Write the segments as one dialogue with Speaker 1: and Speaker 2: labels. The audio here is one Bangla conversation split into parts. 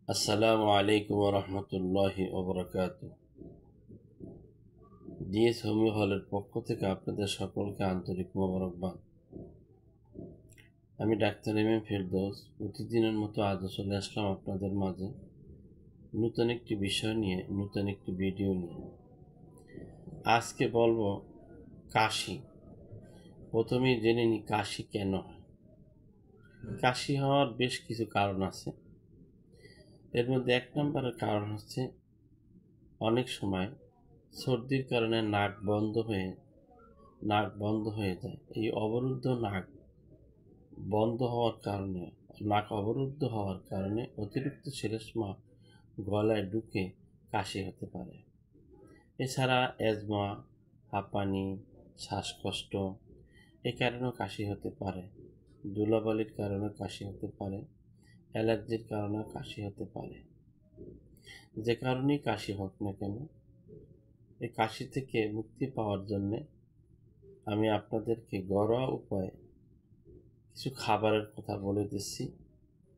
Speaker 1: আসসালামু আলাইকুম রহমতুল্লাহি ওবরাকাতু। ডিএস হোমিও হলের পক্ষ থেকে আপনাদের সকলকে আন্তরিক মোবারকবাদ। আমি ডাক্তার এম এম ফেরদৌস প্রতিদিনের মতো আজও চলে আসলাম আপনাদের মাঝে নূতন একটি বিষয় নিয়ে, নূতন একটি ভিডিও নিয়ে। আজকে বলবো কাশি। প্রথমেই জেনে নিই কাশি কেন হয়। কাশি হওয়ার বেশ কিছু কারণ আছে। এর মধ্যে এক নম্বরের কারণ হচ্ছে অনেক সময় সর্দির কারণে নাক বন্ধ হয়ে যায়। এই অবরুদ্ধ নাক অবরুদ্ধ হওয়ার কারণে অতিরিক্ত শ্লেষ্মা গলায় ঢুকে কাশি হতে পারে। এছাড়া অ্যাজমা, হাঁপানি, শ্বাসকষ্ট এ কারণেও কাশি হতে পারে। ধুলাবালির কারণে কাশি হতে পারে। অ্যালার্জির কারণে কাশি হতে পারে। যে কারণেই কাশি হোক না কেন, এই কাশি থেকে মুক্তি পাওয়ার জন্যে আমি আপনাদেরকে ঘরোয়া উপায়ে কিছু খাবারের কথা বলে দিচ্ছি,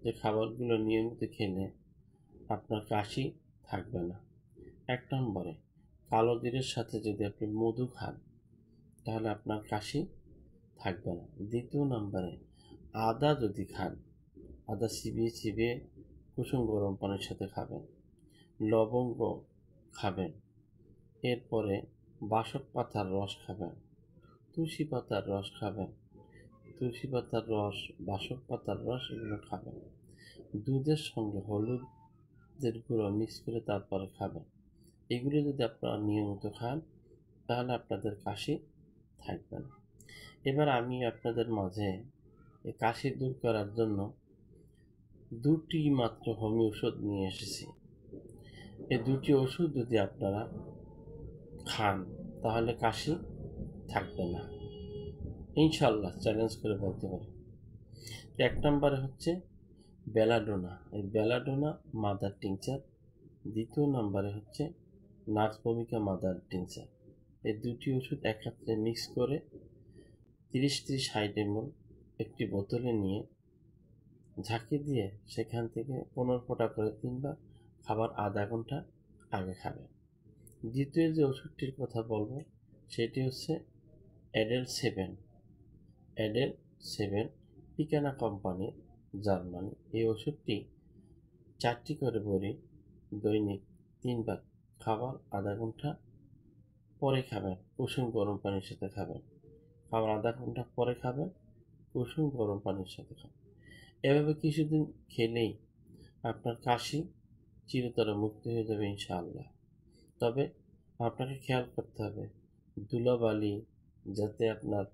Speaker 1: যে খাবারগুলো নিয়মিত খেলে আপনার কাশি থাকবে না। এক নম্বরে কালো জিরের সাথে যদি আপনি মধু খান তাহলে আপনার কাশি থাকবে না। দ্বিতীয় নম্বরে আদা যদি খান, আদা চিবিয়ে কুসুম গরম পানির সাথে খাবেন। লবঙ্গ খাবেন। এরপরে বাসক পাতার রস খাবেন, তুলসী পাতার রস খাবেন। তুলসী পাতার রস, বাসক পাতার রস এগুলো খাবেন। দুধের সঙ্গে হলুদের গুঁড়ো মিক্স করে তারপরে খাবেন। এগুলো যদি আপনারা নিয়মিত খান তাহলে আপনাদের কাশি থাকবে না। এবার আমি আপনাদের মাঝে এই কাশি দূর করার জন্য দুটি মাত্র হোমিও ওষুধ নিয়ে এসেছি। এই দুটি ওষুধ যদি আপনারা খান তাহলে কাশি থাকবে না, ইনশাল্লাহ চ্যালেঞ্জ করে বলতে পারি। এক নম্বরে হচ্ছে বেলাডোনা, এই বেলাডোনা মাদার টিংচার। দ্বিতীয় নম্বরে হচ্ছে নাক্স ভূমিকা মাদার টিংচার। এই দুটি ওষুধ একসাথে মিক্স করে 30-60 ml একটি বোতলে নিয়ে ঝাঁকি দিয়ে সেখান থেকে 15 ফোঁটা করে 3 বার খাবার আধা ঘন্টা আগে খাবেন। দ্বিতীয় যে ওষুধটির কথা বলবো সেটি হচ্ছে অ্যাডেল 7 পিকানা কোম্পানির, জার্মানি। এই ওষুধটি 4টি করে বড়ি দৈনিক 3 বার খাবার আধা ঘন্টা পরে খাবেন, কুসুম গরম পানির সাথে খাবেন। খাবার আধা ঘন্টা পরে খাবেন, কুসুম গরম পানির সাথে খাবেন। এভাবে কিছুদিন খেলেই আপনার কাশি চিরতরে মুক্তি হয়ে যাবে ইনশাআল্লাহ। তবে আপনাকে খেয়াল করতে হবে ধুলাবালি যাতে আপনার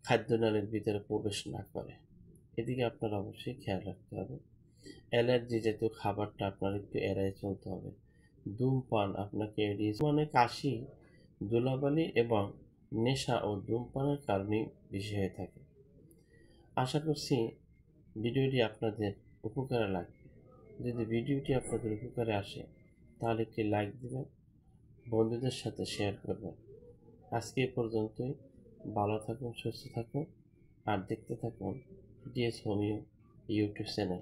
Speaker 1: খাদ্যনালীর ভিতরে প্রবেশ না করে, এদিকে আপনার অবশ্যই খেয়াল রাখতে হবে। অ্যালার্জি জাতীয় খাবারটা আপনার একটু এড়াই চলতে হবে। ধূমপান আপনাকে এড়িয়ে, মানে কাশি ধুলাবালি এবং নেশা ও ধূমপানের কারণেই বেশি হয়ে থাকে। আশা করছি ভিডিওটি আপনাদের উপকারে লাগবে। যদি ভিডিওটি আপনাদের উপকারে আসে তাহলে একটি লাইক দেবেন, বন্ধুদের সাথে শেয়ার করবেন। আজকে এ পর্যন্তই। ভালো থাকুন, সুস্থ থাকুন আর দেখতে থাকুন ডিএস হোমিও ইউটিউব চ্যানেল।